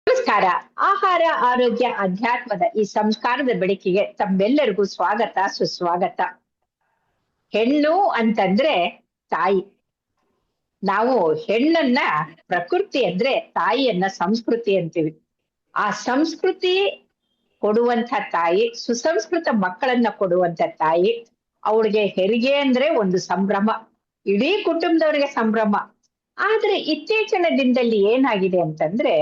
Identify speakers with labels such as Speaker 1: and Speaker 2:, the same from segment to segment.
Speaker 1: ನಮಸ್ಕಾರ. ಆಹಾರ ಆರೋಗ್ಯ ಅಧ್ಯಾತ್ಮದ ಈ ಸಂಸ್ಕಾರದ ಬೆಳಕಿಗೆ ತಮ್ಮೆಲ್ಲರಿಗೂ ಸ್ವಾಗತ ಸುಸ್ವಾಗತ. ಹೆಣ್ಣು ಅಂತಂದ್ರೆ ತಾಯಿ. ನಾವು ಹೆಣ್ಣನ್ನ ಪ್ರಕೃತಿ ಅಂದ್ರೆ ತಾಯಿಯನ್ನ ಸಂಸ್ಕೃತಿ ಅಂತೀವಿ. ಆ ಸಂಸ್ಕೃತಿ ಕೊಡುವಂತ ತಾಯಿ, ಸುಸಂಸ್ಕೃತ ಮಕ್ಕಳನ್ನ ಕೊಡುವಂತ ತಾಯಿ. ಅವಳಿಗೆ ಹೆರಿಗೆ ಅಂದ್ರೆ ಒಂದು ಸಂಭ್ರಮ, ಇಡೀ ಕುಟುಂಬದವರಿಗೆ ಸಂಭ್ರಮ. ಆದ್ರೆ ಇತ್ತೀಚಿನ ದಿನದಲ್ಲಿ ಏನಾಗಿದೆ ಅಂತಂದ್ರೆ,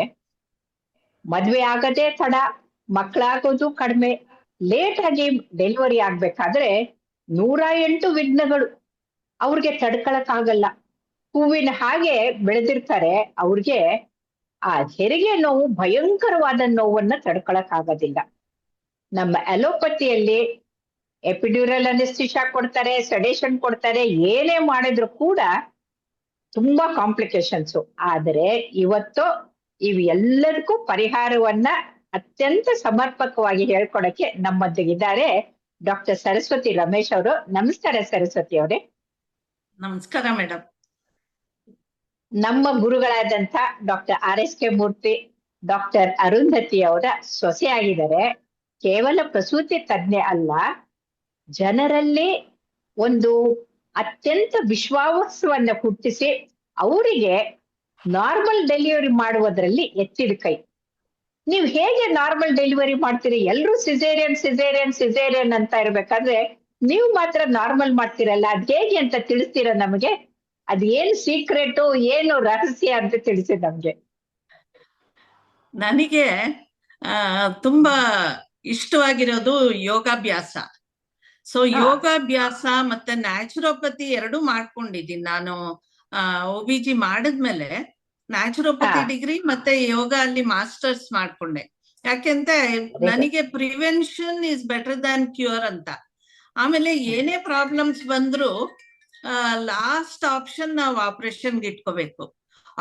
Speaker 1: ಮದ್ವೆ ಆಗದೆ ತಡ, ಮಕ್ಕಳಾಗೋದು ಕಡಿಮೆ, ಲೇಟ್ ಆಗಿ ಡೆಲಿವರಿ ಆಗ್ಬೇಕಾದ್ರೆ 108 ವಿಘ್ನಗಳು. ಅವ್ರಿಗೆ ತಡ್ಕೊಳಕ್ಕಾಗಲ್ಲ. ಹೂವಿನ ಹಾಗೆ ಬೆಳೆದಿರ್ತಾರೆ. ಅವ್ರಿಗೆ ಆ ಹೆರಿಗೆ ನೋವು, ಭಯಂಕರವಾದ ನೋವನ್ನ ತಡ್ಕೊಳಕ್ಕಾಗೋದಿಲ್ಲ. ನಮ್ಮ ಅಲೋಪತಿಯಲ್ಲಿ ಎಪಿಡ್ಯೂರಲ್ ಅನೆಸ್ಥಿಷಾ ಕೊಡ್ತಾರೆ, ಸೆಡೇಷನ್ ಕೊಡ್ತಾರೆ, ಏನೇ ಮಾಡಿದ್ರು ಕೂಡ ತುಂಬಾ ಕಾಂಪ್ಲಿಕೇಶನ್ಸ್. ಆದರೆ ಇವತ್ತು ಇವೆಲ್ಲದಕ್ಕೂ ಪರಿಹಾರವನ್ನ ಅತ್ಯಂತ ಸಮರ್ಪಕವಾಗಿ ಹೇಳ್ಕೊಡಕ್ಕೆ ನಮ್ಮೊಂದಿಗಿದ್ದಾರೆ ಡಾಕ್ಟರ್ ಸರಸ್ವತಿ ರಮೇಶ್ ಅವರು. ನಮಸ್ಕಾರ ಸರಸ್ವತಿ ಅವರೇ.
Speaker 2: ನಮಸ್ಕಾರ ಮೇಡಮ್.
Speaker 1: ನಮ್ಮ ಗುರುಗಳಾದಂತ ಡಾಕ್ಟರ್ RSK ಮೂರ್ತಿ, ಡಾಕ್ಟರ್ ಅರುಂಧತಿ ಅವರ ಸೊಸೆಯಾಗಿದ್ದಾರೆ. ಕೇವಲ ಪ್ರಸೂತಿ ತಜ್ಞೆ ಅಲ್ಲ, ಜನರಲ್ಲಿ ಒಂದು ಅತ್ಯಂತ ವಿಶ್ವಾಸವನ್ನ ಹುಟ್ಟಿಸಿ ಅವರಿಗೆ ನಾರ್ಮಲ್ ಡೆಲಿವರಿ ಮಾಡುವುದರಲ್ಲಿ ಎತ್ತಿದ ಕೈ. ನೀವು ಹೇಗೆ ನಾರ್ಮಲ್ ಡೆಲಿವರಿ ಮಾಡ್ತೀರಿ? ಎಲ್ರು ಸಿಸೇರಿಯನ್ ಸಿಸೇರಿಯನ್ ಸಿಸೇರಿಯನ್ ಅಂತ ಇರ್ಬೇಕಾದ್ರೆ ನೀವು ಮಾತ್ರ ನಾರ್ಮಲ್ ಮಾಡ್ತೀರಲ್ಲ, ಅದ್ ಹೇಗೆ ಅಂತ ತಿಳಿಸ್ತೀರ ನಮಗೆ? ಅದ್ ಏನ್ ಸೀಕ್ರೆಟ್, ಏನು ರಹಸ್ಯ ಅಂತ ತಿಳಿಸಿ ನಮ್ಗೆ.
Speaker 2: ನನಗೆ ತುಂಬಾ ಇಷ್ಟವಾಗಿರೋದು ಯೋಗಾಭ್ಯಾಸ. ಸೊ ಯೋಗಾಭ್ಯಾಸ ಮತ್ತೆ ನ್ಯಾಚುರೋಪತಿ ಎರಡು ಮಾಡ್ಕೊಂಡಿದ್ದೀನಿ ನಾನು. OBG ಮಾಡಿದ್ಮೇಲೆ ನ್ಯಾಚುರೋಪತಿ ಡಿಗ್ರಿ ಮತ್ತೆ ಯೋಗ ಅಲ್ಲಿ ಮಾಸ್ಟರ್ಸ್ ಮಾಡ್ಕೊಂಡೆ. ಯಾಕೆಂತ ನನಗೆ prevention is better than cure ಅಂತ. ಆಮೇಲೆ ಏನೇ ಪ್ರಾಬ್ಲಮ್ಸ್ ಬಂದ್ರು ಲಾಸ್ಟ್ ಆಪ್ಷನ್ ನಾವು ಆಪರೇಷನ್ಗೆ ಇಟ್ಕೋಬೇಕು.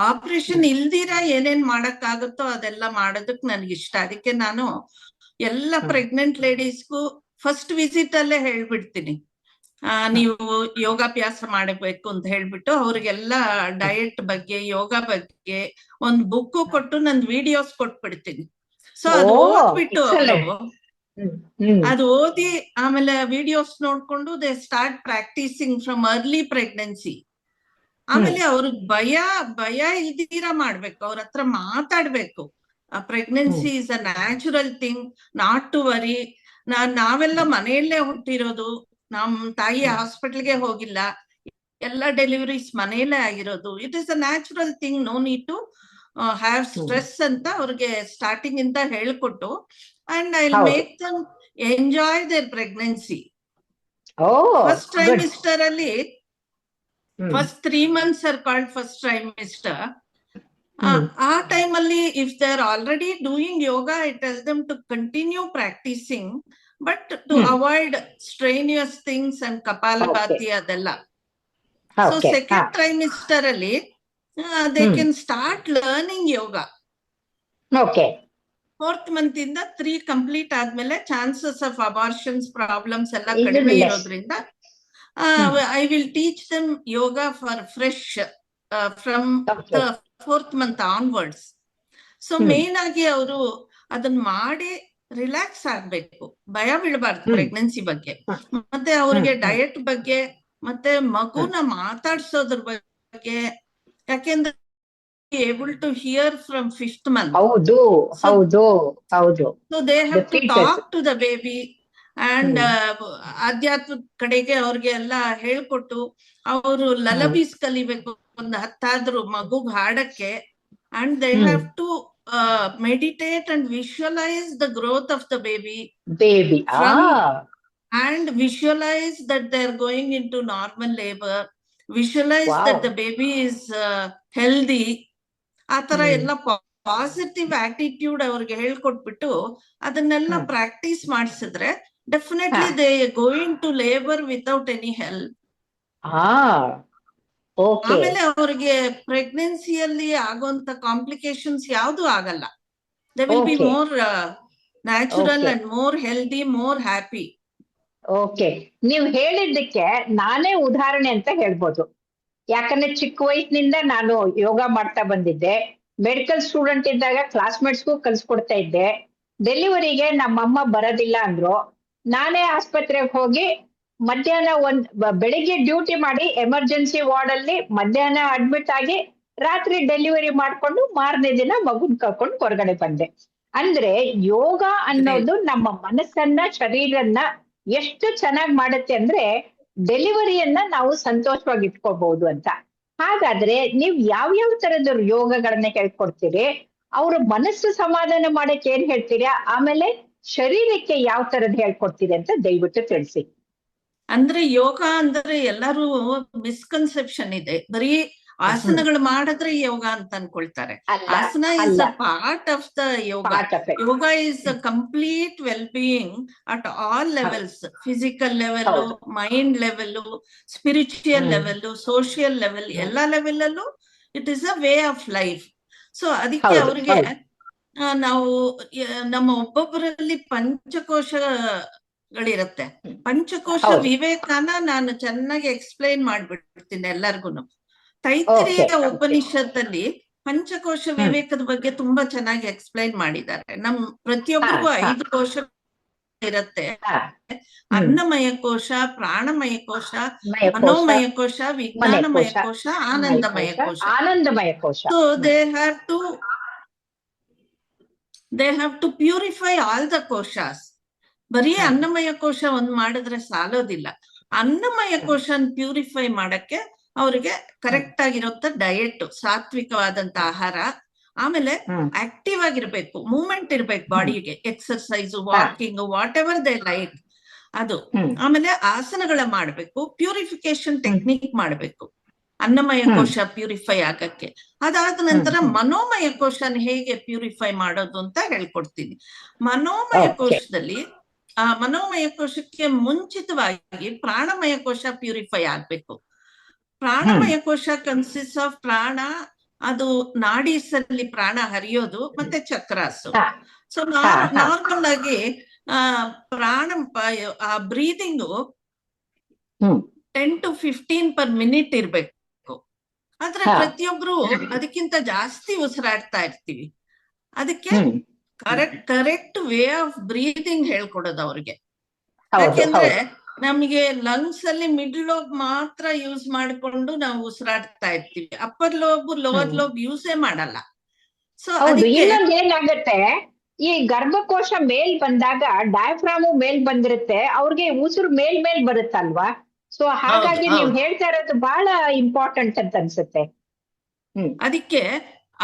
Speaker 2: ಆಪರೇಷನ್ ಇಲ್ದಿರ ಏನೇನ್ ಮಾಡಕ್ ಆಗುತ್ತೋ ಅದೆಲ್ಲ ಮಾಡೋದಕ್ ನನ್ಗಿಷ್ಟ. ಅದಕ್ಕೆ ನಾನು ಎಲ್ಲ ಪ್ರೆಗ್ನೆಂಟ್ ಲೇಡೀಸ್ಗೂ ಫಸ್ಟ್ ವಿಸಿಟ್ ಅಲ್ಲೇ ಹೇಳ್ಬಿಡ್ತೀನಿ, ನೀವು ಯೋಗಾಭ್ಯಾಸ ಮಾಡಬೇಕು ಅಂತ ಹೇಳ್ಬಿಟ್ಟು ಅವ್ರಿಗೆಲ್ಲ ಡಯಟ್ ಬಗ್ಗೆ, ಯೋಗ ಬಗ್ಗೆ ಒಂದ್ ಬುಕ್ ಕೊಟ್ಟು ನಂದ್ ವಿಡಿಯೋಸ್ ಕೊಟ್ಬಿಡ್ತೀನಿ. ಸೊ ಅದು ಓದ್ಬಿಟ್ಟು ಅದು ಓದಿ ಆಮೇಲೆ ವಿಡಿಯೋಸ್ ನೋಡ್ಕೊಂಡು they start practising from early pregnancy. ಆಮೇಲೆ ಅವ್ರಿಗೆ ಭಯ ಇಲ್ದಿರ ಮಾಡ್ಬೇಕು, ಅವ್ರ ಹತ್ರ ಮಾತಾಡ್ಬೇಕು. Pregnancy is a natural thing, not to worry. ನಾವೆಲ್ಲ ಮನೆಯಲ್ಲೇ ಹುಟ್ಟಿರೋದು, ನಮ್ ತಾಯಿ ಹಾಸ್ಪಿಟಲ್ಗೆ ಹೋಗಿಲ್ಲ, ಎಲ್ಲ ಡೆಲಿವರೀಸ್ ಮನೆಯಲ್ಲೇ ಆಗಿರೋದು. It is a natural thing, no need to have stress ಅಂತ ಅವ್ರಿಗೆ ಸ್ಟಾರ್ಟಿಂಗ್ ಇಂದ ಹೇಳ್ಕೊಟ್ಟು, and I will make them enjoy their pregnancy. First trimester ಅಲ್ಲಿ first 3 months are called first trimester. ಆ ಟೈಮ್ ಅಲ್ಲಿ if they are already doing yoga, I tell them to continue practising, but to avoid strenuous things and kapalbhati ಅದೆಲ್ಲ. So second trimester ಅಲ್ಲಿ they can start learning yoga. Fourth month ಇಂದ 3 complete ಆದ್ಮೇಲೆ chances of abortions problems ಎಲ್ಲ ಕಡಿಮೆ ಇರೋದ್ರಿಂದ I will teach them yoga for fresh from the 4th month onwards. So main ಆಗಿ ಅವರು ಅದನ್ನ ಮಾಡಿ ರಿಲ್ಯಾಕ್ಸ್ ಆಗ್ಬೇಕು, ಭಯ ಬೀಳಬಾರ್ದು ಪ್ರೆಗ್ನೆನ್ಸಿ ಬಗ್ಗೆ. ಮತ್ತೆ ಅವ್ರಿಗೆ ಡಯಟ್ ಬಗ್ಗೆ ಮತ್ತೆ ಮಗುನ ಮಾತಾಡ್ಸೋದ್ರ ಬಗ್ಗೆ. ಯಾಕೆಂದ್ರೆ able to hear from 5th month. So they have to talk to the baby and ಆಧ್ಯಾತ್ಮದ ಕಡೆಗೆ ಅವ್ರಿಗೆ ಎಲ್ಲ ಹೇಳ್ಕೊಟ್ಟು ಅವರು ಲಲಬೀಸ್ ಕಲಿಬೇಕು, ಒಂದು 10 ಮಗುಗ್ ಹಾಡಕ್ಕೆ. And they have to meditate and visualise the growth of the baby and visualise that they are going into normal labour, visualise that the baby is healthy. ಆ ತರ ಎಲ್ಲ ಪಾಸಿಟಿವ್ ಆಟಿಟ್ಯೂಡ್ ಅವ್ರಿಗೆ ಹೇಳ್ಕೊಟ್ಬಿಟ್ಟು ಅದನ್ನೆಲ್ಲ practice ಮಾಡಿಸಿದ್ರೆ definitely they going to labour without any help. ಆಮೇಲೆ ಅವ್ರಿಗೆ ಪ್ರೆಗ್ನೆನ್ಸಿಯಲ್ಲಿ ಆಗುವಂತ ಕಾಂಪ್ಲಿಕೇಶನ್ಸ್ ಯಾವ್ದು ಆಗಲ್ಲ. They will be more natural and more healthy, more happy.
Speaker 1: ನೀವು ಹೇಳಿದ್ದಕ್ಕೆ ನಾನೇ ಉದಾಹರಣೆ ಅಂತ ಹೇಳ್ಬೋದು. ಯಾಕಂದ್ರೆ ಚಿಕ್ಕ ವಯಸ್ಸಿನಿಂದ ನಾನು ಯೋಗ ಮಾಡ್ತಾ ಬಂದಿದ್ದೆ. ಮೆಡಿಕಲ್ ಸ್ಟೂಡೆಂಟ್ ಇದ್ದಾಗ ಕ್ಲಾಸ್ಮೇಟ್ಸ್ಗೂ ಕಲ್ಸ್ಕೊಡ್ತಾ ಇದ್ದೆ. ಡೆಲಿವರಿಗೆ ನಮ್ಮಮ್ಮ ಬರೋದಿಲ್ಲ ಅಂದ್ರು, ನಾನೇ ಆಸ್ಪತ್ರೆಗೆ ಹೋಗಿ ಮಧ್ಯಾಹ್ನ ಬೆಳಿಗ್ಗೆ ಡ್ಯೂಟಿ ಮಾಡಿ ಎಮರ್ಜೆನ್ಸಿ ವಾರ್ಡ್ ಅಲ್ಲಿ ಮಧ್ಯಾಹ್ನ ಅಡ್ಮಿಟ್ ಆಗಿ ರಾತ್ರಿ ಡೆಲಿವರಿ ಮಾಡ್ಕೊಂಡು ಮಾರನೇ ದಿನ ಮಗುನ್ ಕರ್ಕೊಂಡು ಹೊರಗಡೆ ಬಂದೆ. ಅಂದ್ರೆ ಯೋಗ ಅನ್ನೋದು ನಮ್ಮ ಮನಸ್ಸನ್ನ, ಶರೀರನ್ನ ಎಷ್ಟು ಚೆನ್ನಾಗಿ ಮಾಡುತ್ತೆ ಅಂದ್ರೆ ಡೆಲಿವರಿಯನ್ನ ನಾವು ಸಂತೋಷವಾಗಿ ಇಟ್ಕೋಬಹುದು ಅಂತ. ಹಾಗಾದ್ರೆ ನೀವ್ ಯಾವ್ಯಾವ ತರದ ಯೋಗಗಳನ್ನ ಹೇಳ್ಕೊಡ್ತೀರಿ? ಅವ್ರ ಮನಸ್ಸು ಸಮಾಧಾನ ಮಾಡಕ್ಕೆ ಏನ್ ಹೇಳ್ತೀರಾ? ಆಮೇಲೆ ಶರೀರಕ್ಕೆ ಯಾವ ತರದ್ ಹೇಳ್ಕೊಡ್ತೀರಿ ಅಂತ ದಯವಿಟ್ಟು ತಿಳಿಸಿ.
Speaker 2: ಅಂದ್ರೆ ಯೋಗ ಅಂದ್ರೆ ಎಲ್ಲರೂ ಮಿಸ್ಕನ್ಸೆಪ್ಷನ್ ಇದೆ, ಬರೀ ಆಸನಗಳು ಮಾಡಿದ್ರೆ ಯೋಗ ಅಂತ ಅನ್ಕೊಳ್ತಾರೆ. ಆಸನ is a part of the yoga. Yoga is a complete well being at all levels, physical level, mind level, spiritual level, social level, ಎಲ್ಲಾ ಲೆವೆಲ್ ಅಲ್ಲೂ it is a way of life. So ಅದಕ್ಕೆ ಅವ್ರಿಗೆ ನಾವು ನಮ್ಮ ಒಬ್ಬೊಬ್ಬರಲ್ಲಿ ಪಂಚಕೋಶಗಳಿರತ್ತೆ. ಪಂಚಕೋಶ ವಿವೇಕನ ನಾನು ಚೆನ್ನಾಗಿ explain ಮಾಡ್ಬಿಡ್ತೀನಿ ಎಲ್ಲರಿಗೂನು. ತೈತ್ರಿಯ ಉಪನಿಷತ್ತಲ್ಲಿ ಪಂಚಕೋಶ ವಿವೇಕದ ಬಗ್ಗೆ ತುಂಬಾ ಚೆನ್ನಾಗಿ ಎಕ್ಸ್ಪ್ಲೈನ್ ಮಾಡಿದ್ದಾರೆ. ನಮ್ ಪ್ರತಿಯೊಬ್ಬರಿಗೂ 5 ಕೋಶ ಇರತ್ತೆ. ಅನ್ನಮಯ ಕೋಶ, ಪ್ರಾಣಮಯ ಕೋಶ, ಮನೋಮಯ ಕೋಶ, ವಿಜ್ಞಾನಮಯ ಕೋಶ, ಆನಂದಮಯ ಕೋಶ. So they have to purify all the koshas. ಬರೀ ಅನ್ನಮಯ ಕೋಶ ಒಂದ್ ಮಾಡಿದ್ರೆ ಸಾಲೋದಿಲ್ಲ. ಅನ್ನಮಯ ಕೋಶನ್ ಪ್ಯೂರಿಫೈ ಮಾಡಕ್ಕೆ ಅವ್ರಿಗೆ ಕರೆಕ್ಟ್ ಆಗಿರೋಂತ ಡಯಟ್, ಸಾತ್ವಿಕವಾದಂತ ಆಹಾರ, ಆಮೇಲೆ ಆಕ್ಟಿವ್ ಆಗಿರ್ಬೇಕು, ಮೂವ್ಮೆಂಟ್ ಇರ್ಬೇಕು ಬಾಡಿಗೆ, exercise, walking, what ever they like ಅದು. ಆಮೇಲೆ ಆಸನಗಳ ಮಾಡ್ಬೇಕು, ಪ್ಯೂರಿಫಿಕೇಶನ್ ಟೆಕ್ನಿಕ್ ಮಾಡ್ಬೇಕು ಅನ್ನಮಯ ಕೋಶ ಪ್ಯೂರಿಫೈ ಆಗಕ್ಕೆ. ಅದಾದ ನಂತರ ಮನೋಮಯ ಕೋಶನ ಹೇಗೆ ಪ್ಯೂರಿಫೈ ಮಾಡೋದು ಅಂತ ಹೇಳ್ಕೊಡ್ತೀನಿ. ಮನೋಮಯ ಕೋಶದಲ್ಲಿ ಮನೋಮಯ ಕೋಶಕ್ಕೆ ಮುಂಚಿತವಾಗಿ ಪ್ರಾಣಮಯ ಕೋಶ ಪ್ಯೂರಿಫೈ ಆಗ್ಬೇಕು. ಪ್ರಾಣಮಯ ಕೋಶ ಕನ್ಸಿಸ್ಟ್ ಆಫ್ ಪ್ರಾಣ, ಅದು ನಾಡೀಸಲ್ಲಿ ಪ್ರಾಣ ಹರಿಯೋದು, ಮತ್ತೆ ಚಕ್ರಾಸು. ಸೊ ನಾರ್ಮಲ್ ಆಗಿ ಪ್ರಾಣ ಬ್ರೀದಿಂಗು 10 to 15 per minute ಇರ್ಬೇಕು. ಆದ್ರೆ ಪ್ರತಿಯೊಬ್ರು ಅದಕ್ಕಿಂತ ಜಾಸ್ತಿ ಉಸಿರಾಡ್ತಾ ಇರ್ತೀವಿ. ಅದಕ್ಕೆ ಕರೆಕ್ಟ್ ವೇ ಆಫ್ ಬ್ರೀದಿಂಗ್ ಹೇಳ್ಕೊಡೋದು ಅವ್ರಿಗೆ. ಯಾಕೆಂದ್ರೆ ನಮ್ಗೆ ಲಂಗ್ಸ್ ಅಲ್ಲಿ ಮಿಡ್ಲ್ ಲೋಬ್ ಮಾತ್ರ ಯೂಸ್ ಮಾಡ್ಕೊಂಡು ನಾವು ಉಸಿರಾಡ್ತಾ ಇರ್ತೀವಿ, ಅಪ್ಪರ್ ಲೋಬ್, ಲೋವರ್ ಲೋಬ್ ಯೂಸೇ ಮಾಡಲ್ಲ. ಸೊ
Speaker 1: ಏನಾಗುತ್ತೆ, ಈ ಗರ್ಭಕೋಶ ಮೇಲ್ ಬಂದಾಗ ಡಯಾಫ್ರಾಮು ಮೇಲ್ ಬಂದಿರುತ್ತೆ, ಅವ್ರಿಗೆ ಉಸಿರು ಮೇಲ್ ಬರುತ್ತಲ್ವಾ? ಸೊ ಹಾಗಾಗಿ ನೀವು ಹೇಳ್ತಾ ಇರೋದು ಬಹಳ ಇಂಪಾರ್ಟೆಂಟ್ ಅಂತ ಅನ್ಸುತ್ತೆ.
Speaker 2: ಅದಕ್ಕೆ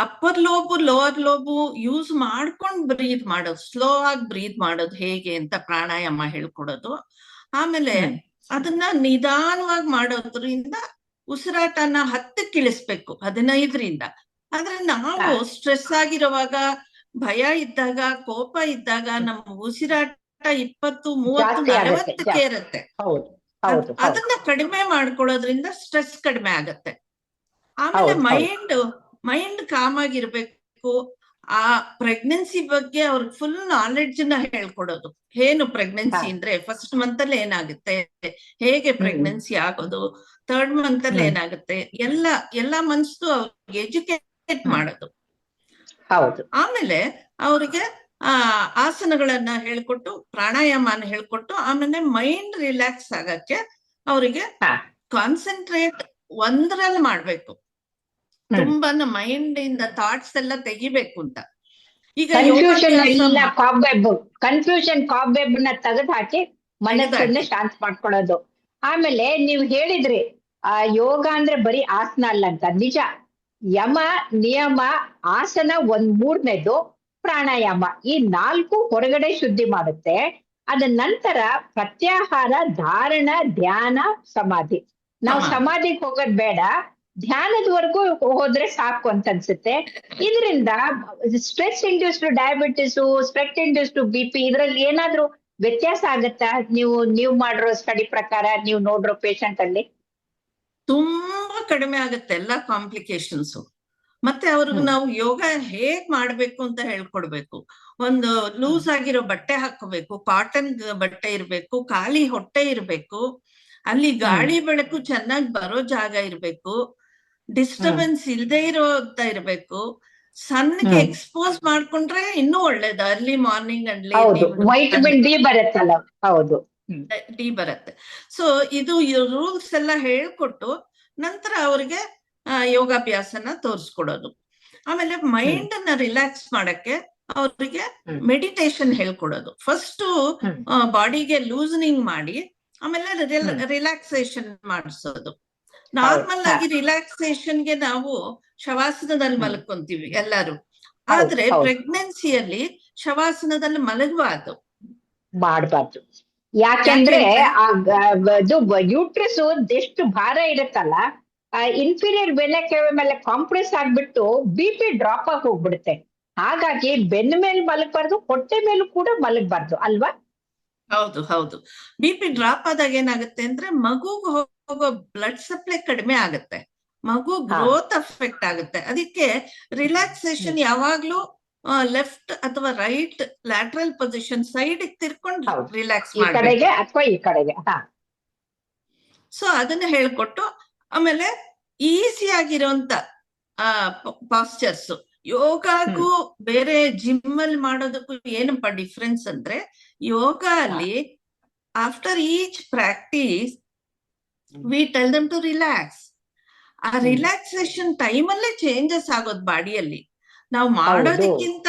Speaker 2: upper lube, lower lube use ಮಾಡ್ಕೊಂಡು ಬ್ರೀದ್ ಮಾಡೋದು, ಸ್ಲೋ ಆಗಿ ಬ್ರೀದ್ ಮಾಡೋದು ಹೇಗೆ ಅಂತ ಪ್ರಾಣಾಯಾಮ ಹೇಳ್ಕೊಡೋದು. ಆಮೇಲೆ ಅದನ್ನ ನಿಧಾನವಾಗಿ ಮಾಡೋದ್ರಿಂದ ಉಸಿರಾಟನ 10ಕ್ಕೆ ಇಳಿಸ್ಬೇಕು, 15ರಿಂದ. ಆದ್ರೆ ನಾವು ಸ್ಟ್ರೆಸ್ ಆಗಿರುವಾಗ, ಭಯ ಇದ್ದಾಗ, ಕೋಪ ಇದ್ದಾಗ ನಮ್ಮ ಉಸಿರಾಟ 20, 30, 40ಕ್ಕೆ ಇರುತ್ತೆ. ಅದನ್ನ ಕಡಿಮೆ ಮಾಡ್ಕೊಳ್ಳೋದ್ರಿಂದ ಸ್ಟ್ರೆಸ್ ಕಡಿಮೆ ಆಗತ್ತೆ. ಆಮೇಲೆ ಮೈಂಡ್ ಕಾಮ್ ಆಗಿರ್ಬೇಕು. ಆ ಪ್ರೆಗ್ನೆನ್ಸಿ ಬಗ್ಗೆ ಅವ್ರಿಗೆ ಫುಲ್ ನಾಲೆಡ್ಜ್ ನ ಹೇಳ್ಕೊಡೋದು. ಏನು ಪ್ರೆಗ್ನೆನ್ಸಿ ಅಂದ್ರೆ ಫಸ್ಟ್ ಮಂತ್ ಅಲ್ಲಿ ಏನಾಗುತ್ತೆ, ಹೇಗೆ ಪ್ರೆಗ್ನೆನ್ಸಿ ಆಗೋದು, 3rd ಮಂತ್ ಅಲ್ಲಿ ಏನಾಗುತ್ತೆ, ಎಲ್ಲಾ ಮಂತ್ಸ್ದು ಅವ್ರಿಗೆ ಎಜುಕೇಟ್ ಮಾಡೋದು. ಆಮೇಲೆ ಅವ್ರಿಗೆ ಆಸನಗಳನ್ನ ಹೇಳ್ಕೊಟ್ಟು, ಪ್ರಾಣಾಯಾಮನ ಹೇಳ್ಕೊಟ್ಟು, ಆಮೇಲೆ ಮೈಂಡ್ ರಿಲ್ಯಾಕ್ಸ್ ಆಗಕ್ಕೆ ಅವರಿಗೆ ಕಾನ್ಸಂಟ್ರೇಟ್ ಒಂದ್ರಲ್ಲಿ ಮಾಡ್ಬೇಕು. ತುಂಬಾ ಮೈಂಡ್ ಇಂದ ಥಾಟ್ಸ್ ಎಲ್ಲ ತೆಗಿಬೇಕು ಅಂತ. ಈಗ
Speaker 1: ಕನ್ಫ್ಯೂಷನ್ ಕಾಬ್ವೆಬ್ ನ ತೆಗೆದು ಹಾಕಿ ಮನಸ್ಸನ್ನ ಶಾಂತ ಮಾಡ್ಕೊಳ್ಳೋದು. ಆಮೇಲೆ ನೀವು ಹೇಳಿದ್ರಿ ಯೋಗ ಅಂದ್ರೆ ಬರೀ ಆಸನ ಅಲ್ಲ ಅಂತ. ನಿಜ, ಯಮ, ನಿಯಮ, ಆಸನ 1/3ನೇದು, ಪ್ರಾಣಾಯಾಮ, ಈ 4 ಹೊರಗಡೆ ಶುದ್ಧಿ ಮಾಡುತ್ತೆ. ಅದ ನಂತರ ಪ್ರತ್ಯಾಹಾರ, ಧಾರಣ, ಧ್ಯಾನ, ಸಮಾಧಿ. ನಾವು ಸಮಾಧಿಗೆ ಹೋಗೋದ್ ಬೇಡ, ಧ್ಯಾನದವರೆಗೂ ಹೋದ್ರೆ ಸಾಕು ಅಂತ ಅನ್ಸುತ್ತೆ. ಇದರಿಂದ stress induced diabetes, stress induced BP ಇದ್ರಲ್ಲಿ ಏನಾದ್ರೂ ವ್ಯತ್ಯಾಸ ಆಗತ್ತಾ? ನೀವು ಮಾಡಿರೋ ಸ್ಟಡಿ ಪ್ರಕಾರ, ನೀವು ನೋಡಿರೋ ಪೇಷಂಟ್ ಅಲ್ಲಿ
Speaker 2: ತುಂಬಾ ಕಡಿಮೆ ಆಗುತ್ತೆ ಎಲ್ಲಾ ಕಾಂಪ್ಲಿಕೇಶನ್ಸ್. ಮತ್ತೆ ಅವ್ರಿಗೆ ನಾವು ಯೋಗ ಹೇಗ್ ಮಾಡ್ಬೇಕು ಅಂತ ಹೇಳ್ಕೊಡ್ಬೇಕು. ಒಂದು ಲೂಸ್ ಆಗಿರೋ ಬಟ್ಟೆ ಹಾಕೋಬೇಕು, ಕಾಟನ್ ಬಟ್ಟೆ ಇರ್ಬೇಕು, ಖಾಲಿ ಹೊಟ್ಟೆ ಇರ್ಬೇಕು, ಅಲ್ಲಿ ಗಾಳಿ ಬೆಳಕು ಚೆನ್ನಾಗಿ ಬರೋ ಜಾಗ ಇರ್ಬೇಕು, ಡಿಸ್ಟರ್ಬೆನ್ಸ್ ಇಲ್ದೇ ಇರೋ ಅಂತ ಇರ್ಬೇಕು, ಸನ್ಗೆ
Speaker 1: ಹ್ಮ್.
Speaker 2: ಎಕ್ಸ್ಪೋಸ್ ಮಾಡ್ಕೊಂಡ್ರೆ ಇನ್ನೂ ಒಳ್ಳೇದು. ಅರ್ಲಿ ಮಾರ್ನಿಂಗ್ ಅಂಡ್ ಲೇಟ್
Speaker 1: ಹೌದು,
Speaker 2: ಈವ್ನಿಂಗ್
Speaker 1: ವೈಟಮಿನ್ ಡಿ ಬರುತ್ತಲ್ಲ. ಹೌದು. ಹ್ಮ್.
Speaker 2: ಡಿ ಬರುತ್ತೆ. ಸೊ ಇದು ರೂಲ್ಸ್ ಎಲ್ಲ ಹೇಳ್ಕೊಟ್ಟು ನಂತರ ಅವ್ರಿಗೆ ಯೋಗಾಭ್ಯಾಸನ ತೋರಿಸ್ಕೊಡೋದು. ಆಮೇಲೆ ಮೈಂಡ್ ಅನ್ನ ರಿಲ್ಯಾಕ್ಸ್ ಮಾಡಕ್ಕೆ ಅವ್ರಿಗೆ
Speaker 1: ಹ್ಮ್.
Speaker 2: ಮೆಡಿಟೇಷನ್ ಹೇಳ್ಕೊಡೋದು. ಫಸ್ಟ್
Speaker 1: ಹ್ಮ್.
Speaker 2: ಬಾಡಿಗೆ ಲೂಸನಿಂಗ್ ಮಾಡಿ ಆಮೇಲೆ
Speaker 1: ಹ್ಮ್.
Speaker 2: ರಿಲ್ಯಾಕ್ಸೇಷನ್ ಮಾಡಿಸೋದು.
Speaker 1: ಹೌದು.
Speaker 2: ನಾರ್ಮಲ್
Speaker 1: ಹಾ.
Speaker 2: ಆಗಿ ರಿಲ್ಯಾಕ್ಸೇಷನ್ಗೆ ನಾವು ಶವಾಸನದಲ್ಲಿ
Speaker 1: ಹ್ಮ್.
Speaker 2: ಮಲ್ಕೊಂತೀವಿ ಎಲ್ಲರೂ.
Speaker 1: ಹೌದು,
Speaker 2: ಆದ್ರೆ
Speaker 1: ಹೌದು.
Speaker 2: ಪ್ರೆಗ್ನೆನ್ಸಿಯಲ್ಲಿ ಶವಾಸನದಲ್ಲಿ ಮಲಗಬಾರ್ದು.
Speaker 1: ಮಾಡ್ಬಾರ್ದು. ಯಾಕೆಂದ್ರೆ
Speaker 2: ಯಾಕೆಂದ್ರೆ
Speaker 1: ಇದು ಯೂಟ್ರಸ್ ಎಷ್ಟು ಭಾರ ಇರುತ್ತಲ್ಲ, ಇನ್ಫೀರಿಯರ್ ವೆನಕೇವ ಮೇಲೆ ಕಾಂಪ್ರೆಸ್ ಆಗ್ಬಿಟ್ಟು BP ಡ್ರಾಪ್ ಆಗಿ ಹೋಗ್ಬಿಡುತ್ತೆ. ಹಾಗಾಗಿ ಬೆನ್ನ ಮೇಲೆ ಮಲಗಬಾರ್ದು, ಹೊಟ್ಟೆ ಮೇಲೂ ಕೂಡ ಮಲಗಬಾರ್ದು ಅಲ್ವಾ?
Speaker 2: ಹೌದು ಹೌದು. BP ಡ್ರಾಪ್ ಆದಾಗ ಏನಾಗುತ್ತೆ ಅಂದ್ರೆ ಮಗುಗ್ ಹೋಗೋ ಬ್ಲಡ್ ಸಪ್ಲೈ ಕಡಿಮೆ ಆಗುತ್ತೆ, ಮಗು
Speaker 1: ಹಾ.
Speaker 2: ಗ್ರೋತ್ ಅಫೆಕ್ಟ್ ಆಗುತ್ತೆ. ಅದಕ್ಕೆ ರಿಲ್ಯಾಕ್ಸೇಷನ್ ಯಾವಾಗ್ಲೂ ಲೆಫ್ಟ್ ಅಥವಾ ರೈಟ್ ಲ್ಯಾಟ್ರಲ್ ಪೊಸಿಷನ್ ಸೈಡ್ ತಿರ್ಕೊಂಡು
Speaker 1: ಹೌದು,
Speaker 2: ರಿಲ್ಯಾಕ್ಸ್
Speaker 1: ಈ
Speaker 2: ಮಾಡ್ಬೇಕು.
Speaker 1: ಕಡೆಗೆ ಅಥವಾ ಈ ಕಡೆಗೆ. ಹಾ.
Speaker 2: ಸೊ ಅದನ್ನ ಹೇಳ್ಕೊಟ್ಟು ಆಮೇಲೆ ಈಸಿ ಆಗಿರೋಂತ ಪಾಸ್ಚರ್ಸ್. ಯೋಗಾಗೂ ಬೇರೆ ಜಿಮ್ ಅಲ್ಲಿ ಮಾಡೋದಕ್ಕೂ ಏನಪ್ಪ ಡಿಫ್ರೆನ್ಸ್ ಅಂದ್ರೆ, ಯೋಗ ಅಲ್ಲಿ after each practice we tell them to relax. ಆ ರಿಲ್ಯಾಕ್ಸೇಷನ್ ಟೈಮ್ ಅಲ್ಲೇ ಚೇಂಜಸ್ ಆಗೋದು ಬಾಡಿಯಲ್ಲಿ. ನಾವು ಮಾಡೋದಕ್ಕಿಂತ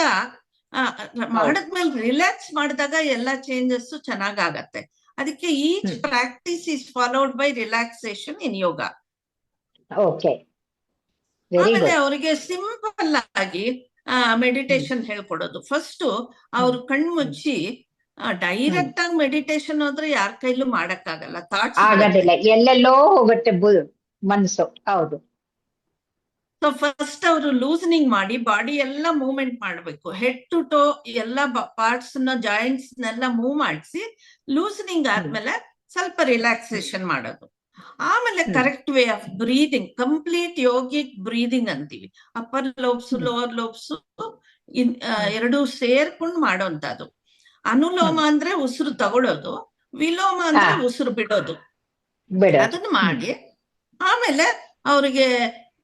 Speaker 2: ಮಾಡದ್ಮೇಲೆ ರಿಲ್ಯಾಕ್ಸ್ ಮಾಡಿದಾಗ ಎಲ್ಲ ಚೇಂಜಸ್ ಚೆನ್ನಾಗತ್ತೆ. ಅದಕ್ಕೆ each practice is followed by relaxation in yoga.
Speaker 1: Okay.
Speaker 2: ಆಮೇಲೆ ಅವರಿಗೆ ಸಿಂಪಲ್ ಆಗಿ ಮೆಡಿಟೇಷನ್ ಹೇಳ್ಕೊಡೋದು. ಫಸ್ಟ್ ಅವ್ರು ಕಣ್ಣು ಮುಚ್ಚಿ ಡೈರೆಕ್ಟ್ ಆಗಿ ಮೆಡಿಟೇಷನ್ ಹೋದ್ರೆ ಯಾರ ಕೈಲೂ ಮಾಡಕ್ಕಾಗಲ್ಲ, ಥಾಟ್ಸ್
Speaker 1: ಆಗೋದಿಲ್ಲ, ಎಲ್ಲೆಲ್ಲೋ ಹೋಗುತ್ತೆ ಮನಸ್ಸು. ಹೌದು.
Speaker 2: ಸೊ ಫಸ್ಟ್ ಅವರು ಲೂಸನಿಂಗ್ ಮಾಡಿ ಬಾಡಿ ಎಲ್ಲ ಮೂವ್ಮೆಂಟ್ ಮಾಡ್ಬೇಕು, ಹೆಡ್ ಟು ಟೋ ಎಲ್ಲ ಪಾರ್ಟ್ಸ್ ನ ಜಾಯಿಂಟ್ಸ್ ನೆಲ್ಲ ಮೂವ್ ಮಾಡಿಸಿ ಲೂಸನಿಂಗ್ ಆದ್ಮೇಲೆ ಸ್ವಲ್ಪ ರಿಲ್ಯಾಕ್ಸೇಷನ್ ಮಾಡೋದು. ಆಮೇಲೆ correct way of breathing, complete yogic breathing ಅಂತೀವಿ. ಅಪ್ಪರ್ ಲೋಬ್ಸ್ ಲೋವರ್ ಲೋಬ್ಸ್ ಎರಡು ಸೇರ್ಕೊಂಡು ಮಾಡೋಂಥದ್ದು. ಅನುಲೋಮ ಅಂದ್ರೆ ಉಸಿರು ತಗೊಳ್ಳೋದು, ವಿಲೋಮ ಅಂದ್ರೆ ಉಸಿರು ಬಿಡೋದು. ಅದನ್ನ ಮಾಡಿ ಆಮೇಲೆ ಅವ್ರಿಗೆ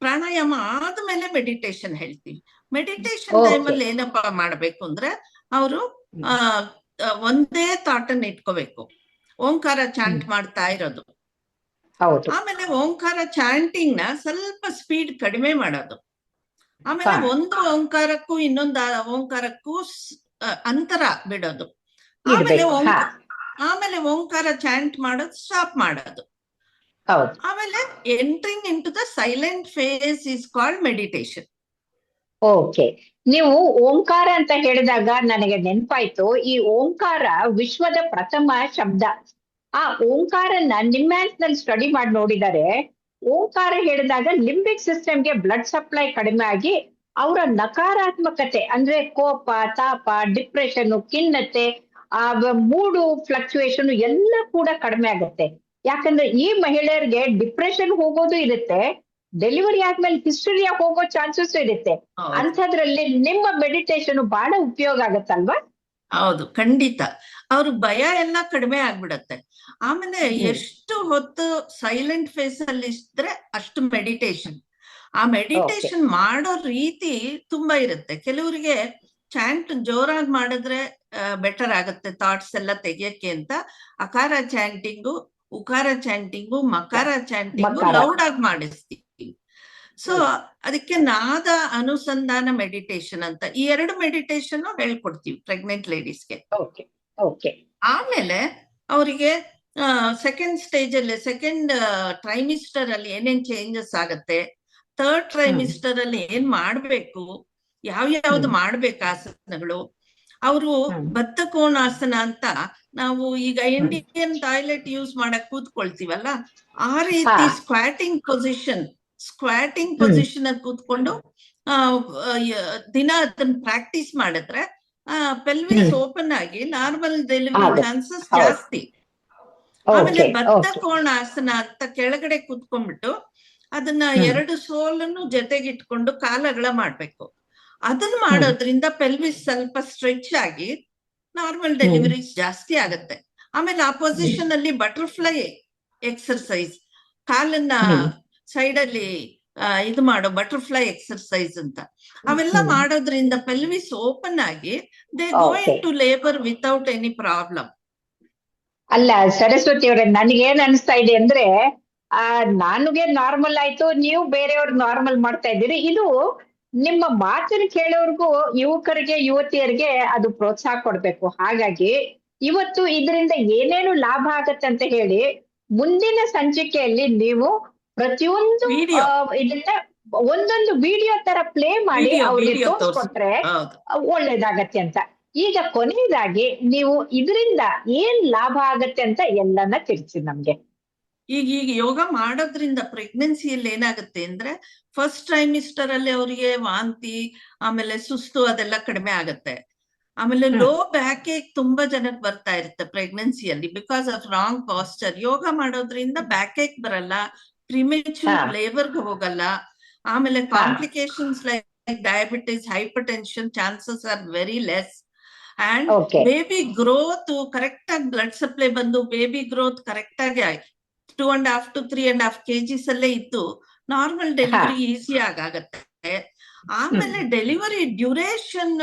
Speaker 2: ಪ್ರಾಣಾಯಾಮ ಆದ್ಮೇಲೆ ಮೆಡಿಟೇಷನ್ ಹೇಳ್ತೀವಿ. ಮೆಡಿಟೇಷನ್ ಟೈಮಲ್ಲಿ ಏನಪ್ಪಾ ಮಾಡ್ಬೇಕು ಅಂದ್ರೆ ಅವರು ಒಂದೇ ಥಾಟ್ ಅನ್ನ ಇಟ್ಕೋಬೇಕು, ಓಂಕಾರ ಚಾಂಟ್ ಮಾಡ್ತಾ ಇರೋದು. ಆಮೇಲೆ ಓಂಕಾರ ಚಾಂಟಿಂಗ್ ನ ಸ್ವಲ್ಪ ಸ್ಪೀಡ್ ಕಡಿಮೆ ಮಾಡೋದು. ಆಮೇಲೆ ಒಂದು ಓಂಕಾರಕ್ಕೂ ಇನ್ನೊಂದು ಓಂಕಾರಕ್ಕೂ ಅಂತರ ಬಿಡೋದು. ಆಮೇಲೆ ಓಂಕಾರ ಚಾಂಟ್ ಮಾಡೋದು ಸ್ಟಾಪ್ ಮಾಡೋದು. ಆಮೇಲೆ entering into the silent phase is called meditation.
Speaker 1: Okay. ನೀವು ಓಂಕಾರ ಅಂತ ಹೇಳಿದಾಗ ನನಗೆ ನೆನಪಾಯ್ತು, ಈ ಓಂಕಾರ ವಿಶ್ವದ ಪ್ರಥಮ ಶಬ್ದ. ಆ ಓಂಕಾರನ ನಿಮ್ಯಾನ್ಸ್ ನಲ್ಲಿ ಸ್ಟಡಿ ಮಾಡಿ ನೋಡಿದರೆ, ಓಂಕಾರ ಹೇಳಿದಾಗ ಲಿಂಬಿಕ್ ಸಿಸ್ಟಮ್ಗೆ ಬ್ಲಡ್ ಸಪ್ಲೈ ಕಡಿಮೆ ಆಗಿ ಅವರ ನಕಾರಾತ್ಮಕತೆ ಅಂದ್ರೆ ಕೋಪ, ತಾಪ, ಡಿಪ್ರೆಷನ್, ಖಿನ್ನತೆ, ಮೂಡು ಫ್ಲಕ್ಚುಯೇಷನ್ ಎಲ್ಲ ಕೂಡ ಕಡಿಮೆ ಆಗುತ್ತೆ. ಯಾಕಂದ್ರೆ ಈ ಮಹಿಳೆಯರಿಗೆ ಡಿಪ್ರೆಷನ್ ಹೋಗೋದು ಇರುತ್ತೆ, ಡೆಲಿವರಿ ಆದ್ಮೇಲೆ ಹಿಸ್ಟರಿಯಾ ಹೋಗೋ ಚಾನ್ಸಸ್ ಇರುತ್ತೆ. ಅಂಥದ್ರಲ್ಲಿ ನಿಮ್ಮ ಮೆಡಿಟೇಷನ್ ಬಹಳ ಉಪಯೋಗ ಆಗತ್ತಲ್ವಾ?
Speaker 2: ಹೌದು, ಖಂಡಿತ. ಅವ್ರ ಭಯ ಎಲ್ಲ ಕಡಿಮೆ ಆಗ್ಬಿಡತ್ತೆ. ಆಮೇಲೆ ಎಷ್ಟು ಹೊತ್ತು ಸೈಲೆಂಟ್ ಫೇಸ್ ಅಲ್ಲಿ ಇದ್ರೆ ಅಷ್ಟು ಮೆಡಿಟೇಷನ್. ಆ ಮೆಡಿಟೇಷನ್ ಮಾಡೋ ರೀತಿ ತುಂಬಾ ಇರುತ್ತೆ. ಕೆಲವರಿಗೆ ಚಾಂಟ್ ಜೋರಾಗಿ ಮಾಡಿದ್ರೆ ಬೆಟರ್ ಆಗುತ್ತೆ ಥಾಟ್ಸ್ ಎಲ್ಲ ತೆಗಿಯಕ್ಕೆ ಅಂತ ಅಕಾರ ಚಾಂಟಿಂಗು, ಉಕಾರ ಚಾಂಟಿಂಗು, ಮಕಾರ ಚಾಂಟಿಂಗು ಲೌಡ್ ಆಗಿ ಮಾಡಿಸ್ತೀವಿ. ಸೊ ಅದಕ್ಕೆ ನಾದ ಅನುಸಂಧಾನ ಮೆಡಿಟೇಷನ್ ಅಂತ ಈ ಎರಡು ಮೆಡಿಟೇಷನ್ ಹೇಳ್ಕೊಡ್ತೀವಿ ಪ್ರೆಗ್ನೆಂಟ್ ಲೇಡೀಸ್ಗೆ. ಆಮೇಲೆ ಅವರಿಗೆ ಸೆಕೆಂಡ್ ಸ್ಟೇಜ್ ಅಲ್ಲಿ, ಸೆಕೆಂಡ್ ಟ್ರೈಮಿಸ್ಟರ್ ಅಲ್ಲಿ ಏನೇನ್ ಚೇಂಜಸ್ ಆಗತ್ತೆ, ಥರ್ಡ್ ಟ್ರೈಮಿಸ್ಟರ್ ಅಲ್ಲಿ ಏನ್ ಮಾಡ್ಬೇಕು, ಯಾವ್ದು ಮಾಡ್ಬೇಕು ಆಸನಗಳು. ಅವರು ಬದ್ಧ ಕೋಣಾಸನ ಅಂತ, ನಾವು ಈಗ ಇಂಡಿಯನ್ ಟಾಯ್ಲೆಟ್ ಯೂಸ್ ಮಾಡಕ್ ಕೂತ್ಕೊಳ್ತೀವಲ್ಲ, ಆ ರೀತಿ ಸ್ಕ್ವಾಟಿಂಗ್ ಪೊಸಿಷನ್ ಅಲ್ಲಿ ಕೂತ್ಕೊಂಡು ದಿನ ಅದನ್ನ ಪ್ರಾಕ್ಟೀಸ್ ಮಾಡಿದ್ರೆ ಪೆಲ್ವಿಸ್ ಓಪನ್ ಆಗಿ ನಾರ್ಮಲ್ ಡೆಲಿವರಿ ಚಾನ್ಸಸ್ ಜಾಸ್ತಿ. ಆಮೇಲೆ ಬದ್ಧ ಕೋಣಾಸನ ಅಂತ ಕೆಳಗಡೆ ಕೂತ್ಕೊಂಡ್ಬಿಟ್ಟು ಅದನ್ನ ಎರಡು ಸೋಲನ್ನು ಜೊತೆಗಿಟ್ಕೊಂಡು ಕಾಲಗಳ ಮಾಡ್ಬೇಕು. ಅದನ್ನ ಮಾಡೋದ್ರಿಂದ ಪೆಲ್ವಿಸ್ ಸ್ವಲ್ಪ ಸ್ಟ್ರೆಚ್ ಆಗಿ ನಾರ್ಮಲ್ ಡೆಲಿವರೀಸ್ ಜಾಸ್ತಿ ಆಗತ್ತೆ. ಆಮೇಲೆ ಆ ಪೊಸಿಷನ್ ಅಲ್ಲಿ ಬಟರ್ಫ್ಲೈ ಎಕ್ಸರ್ಸೈಸ್, ಕಾಲನ್ನ ಸೈಡ್ ಅಲ್ಲಿ ಇದು ಮಾಡೋ ಬಟರ್ಫ್ಲೈ ಎಕ್ಸರ್ಸೈಸ್ ಅಂತ, ಅವೆಲ್ಲ ಮಾಡೋದ್ರಿಂದ ಪೆಲ್ವಿಸ್ ಓಪನ್ ಆಗಿ they go into labour without any problem.
Speaker 1: ಅಲ್ಲ ಸರಸ್ವತಿ ಅವರೇ, ನನಗೇನ್ ಅನಿಸ್ತಾ ಇದೆ ಅಂದ್ರೆ ನನಗೆ ನಾರ್ಮಲ್ ಆಯ್ತು, ನೀವು ಬೇರೆಯವ್ರು ನಾರ್ಮಲ್ ಮಾಡ್ತಾ ಇದ್ದೀರಿ. ಇದು ನಿಮ್ಮ ಮಾತನ್ನು ಕೇಳೋರ್ಗು ಯುವಕರಿಗೆ ಯುವತಿಯರಿಗೆ ಅದು ಪ್ರೋತ್ಸಾಹ ಕೊಡ್ಬೇಕು. ಹಾಗಾಗಿ ಇವತ್ತು ಇದರಿಂದ ಏನೇನು ಲಾಭ ಆಗತ್ತೆ ಅಂತ ಹೇಳಿ ಮುಂದಿನ ಸಂಚಿಕೆಯಲ್ಲಿ ನೀವು ಪ್ರತಿಯೊಂದು ಇದನ್ನ ಒಂದೊಂದು ವಿಡಿಯೋ ತರ ಪ್ಲೇ ಮಾಡಿ ಅವ್ರಿಗೆ ತೋರಿಸ್ಕೊಟ್ರೆ ಒಳ್ಳೇದಾಗತ್ತೆ ಅಂತ. ಈಗ ಕೊನೆಯದಾಗಿ ನೀವು ಇದರಿಂದ ಏನ್ ಲಾಭ ಆಗತ್ತೆ ಅಂತ ಎಲ್ಲಾನ ತಿಳಿಸಿ ನಮ್ಗೆ.
Speaker 2: ಈಗ ಯೋಗ ಮಾಡೋದ್ರಿಂದ ಪ್ರೆಗ್ನೆನ್ಸಿಯಲ್ಲಿ ಏನಾಗುತ್ತೆ ಅಂದ್ರೆ ಫಸ್ಟ್ ಟ್ರೈಮಿಸ್ಟರ್ ಅಲ್ಲಿ ಅವರಿಗೆ ವಾಂತಿ ಆಮೇಲೆ ಸುಸ್ತು ಅದೆಲ್ಲ ಕಡಿಮೆ ಆಗತ್ತೆ. ಆಮೇಲೆ ಲೋ ಬ್ಯಾಕ್ ಏಕ್ ತುಂಬಾ ಜನಕ್ಕೆ ಬರ್ತಾ ಇರುತ್ತೆ ಪ್ರೆಗ್ನೆನ್ಸಿಯಲ್ಲಿ because of wrong posture. Yoga ಮಾಡೋದ್ರಿಂದ ಬ್ಯಾಕ್ ಏಕ್ ಬರಲ್ಲ, ಪ್ರಿಮೆಚೂರ್ ಲೇಬರ್ಗೆ ಹೋಗಲ್ಲ. ಆಮೇಲೆ complications like diabetes, hypertension chances are very less. And baby growth correct ಆಗಿ ಬ್ಲಡ್ ಸಪ್ಲೈ ಬಂದು ಬೇಬಿ ಗ್ರೋತ್ ಕರೆಕ್ಟ್ ಆಗಿ 2.5 to 3.5 kgs ಅಲ್ಲೇ ಇತ್ತು ನಾರ್ಮಲ್ ಡೆಲಿವರಿ ಈಸಿ ಆಗತ್ತೆ. ಆಮೇಲೆ ಡೆಲಿವರಿ ಡ್ಯೂರೇಷನ್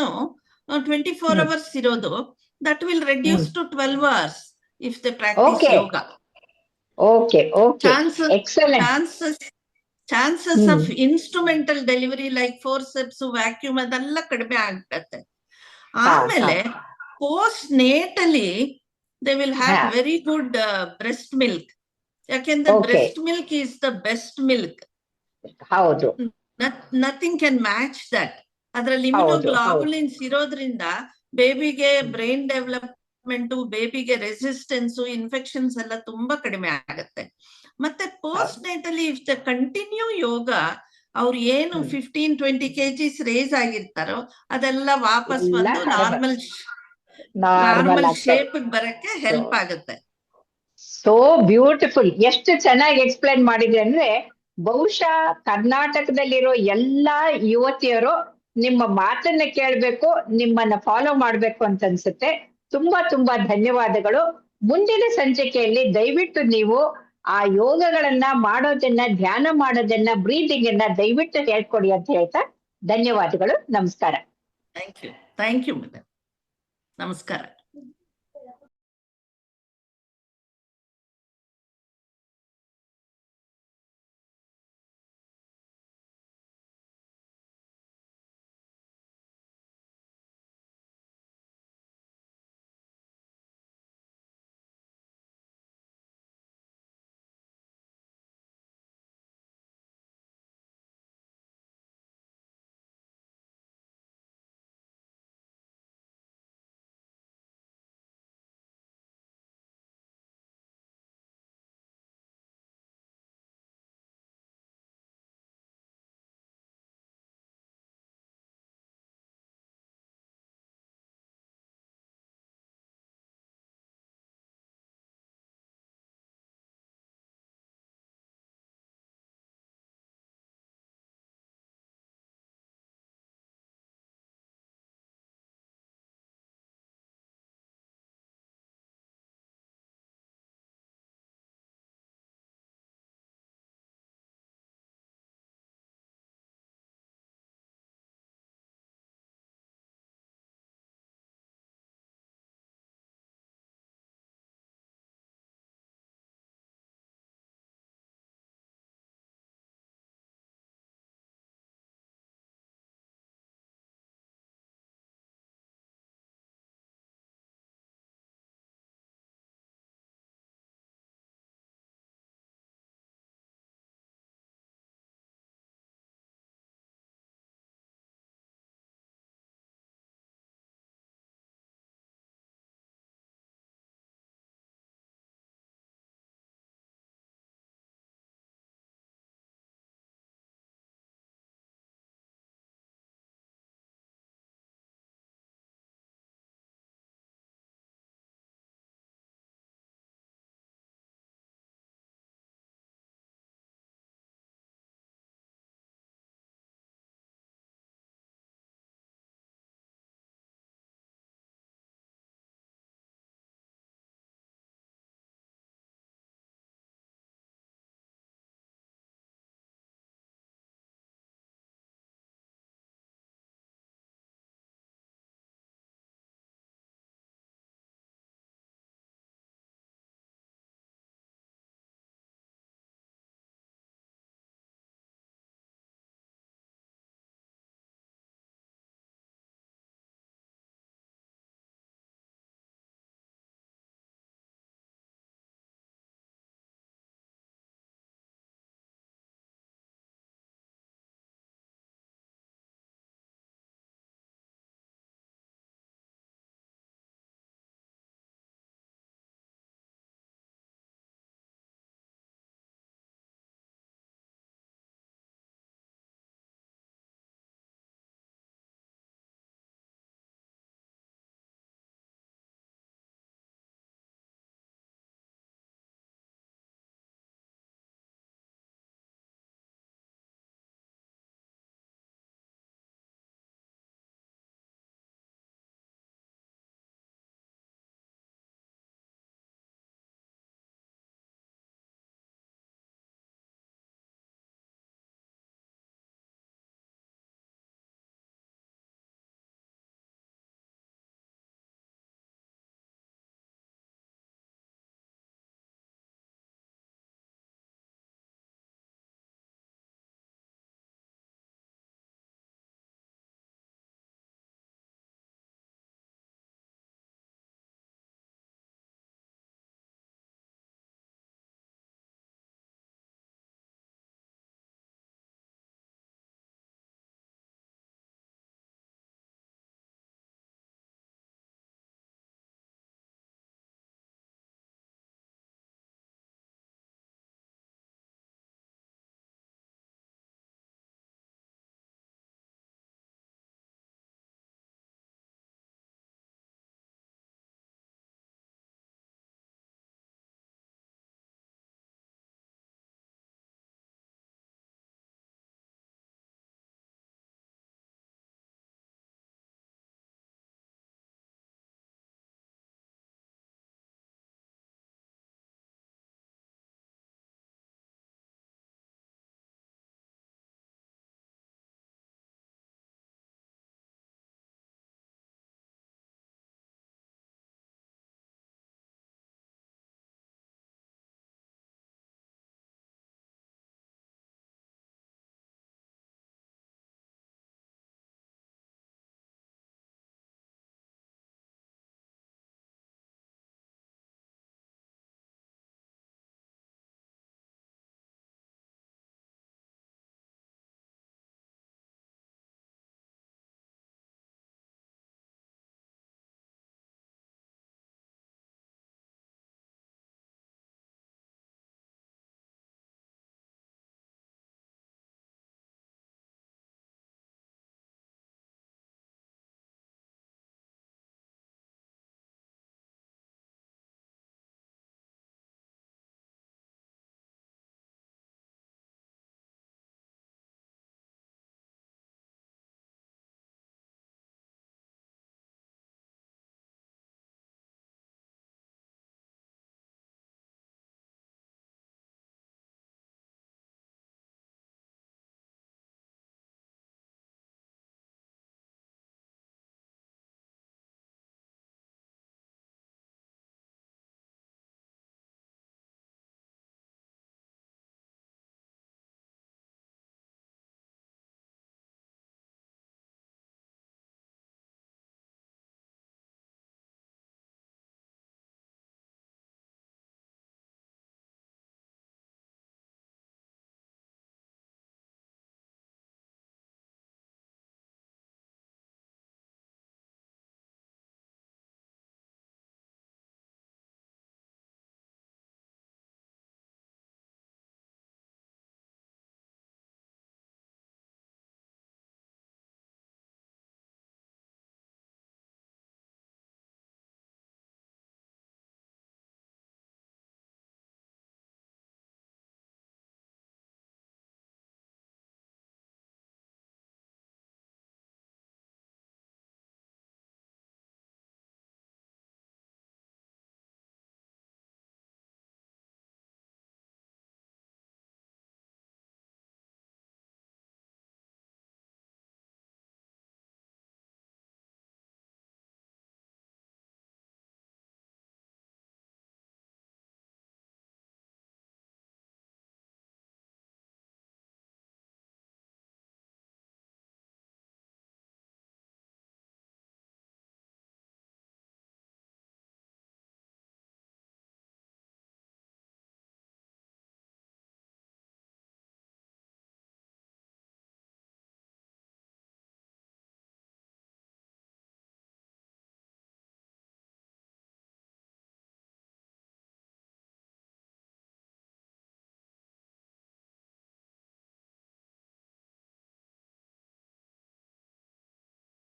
Speaker 2: 24 hours ಇರೋದು that will reduce to 12 hours if they practise yoga. Chances of instrumental delivery like forceps, vacuum ಅದೆಲ್ಲ ಕಡಿಮೆ ಆಗತ್ತೆ. ಆಮೇಲೆ postnatally they will have very good breast milk. ಯಾಕೆಂದ್ರೆ breast milk is the best milk.
Speaker 1: ಹೌದು,
Speaker 2: nothing can match that. ಅದ್ರಲ್ಲಿ immunoglobulins ಇರೋದ್ರಿಂದ ಬೇಬಿಗೆ brain development, ಬೇಬಿಗೆ ರೆಸಿಸ್ಟೆನ್ಸ್, ಇನ್ಫೆಕ್ಷನ್ಸ್ ಎಲ್ಲ ತುಂಬಾ ಕಡಿಮೆ ಆಗತ್ತೆ. ಮತ್ತೆ postnatally if the continue ಯೋಗ, ಅವ್ರು ಏನು 15-20 kgs ರೇಸ್ ಆಗಿರ್ತಾರೋ ಅದೆಲ್ಲ ವಾಪಸ್ ಬಂದು ನಾರ್ಮಲ್ ಶೇಪ್ ಬರಕ್ಕೆ ಹೆಲ್ಪ್ ಆಗುತ್ತೆ.
Speaker 1: So beautiful. ಎಷ್ಟು ಚೆನ್ನಾಗಿ ಎಕ್ಸ್ಪ್ಲೈನ್ ಮಾಡಿದ್ರಿ ಅಂದ್ರೆ ಬಹುಶಃ ಕರ್ನಾಟಕದಲ್ಲಿರೋ ಎಲ್ಲಾ ಯುವತಿಯರು ನಿಮ್ಮ ಮಾತನ್ನ ಕೇಳ್ಬೇಕು, ನಿಮ್ಮನ್ನ ಫಾಲೋ ಮಾಡ್ಬೇಕು ಅಂತ ಅನ್ಸುತ್ತೆ. ತುಂಬಾ ತುಂಬಾ ಧನ್ಯವಾದಗಳು. ಮುಂದಿನ ಸಂಚಿಕೆಯಲ್ಲಿ ದಯವಿಟ್ಟು ನೀವು ಆ ಯೋಗಗಳನ್ನ ಮಾಡೋದನ್ನ, ಧ್ಯಾನ ಮಾಡೋದನ್ನ, ಬ್ರೀದಿಂಗ್ ಅನ್ನ ದಯವಿಟ್ಟು ಹೇಳ್ಕೊಡಿ ಅಂತ ಹೇಳ್ತಾ ಧನ್ಯವಾದಗಳು. ನಮಸ್ಕಾರ.
Speaker 2: Thank you madam. ನಮಸ್ಕಾರ.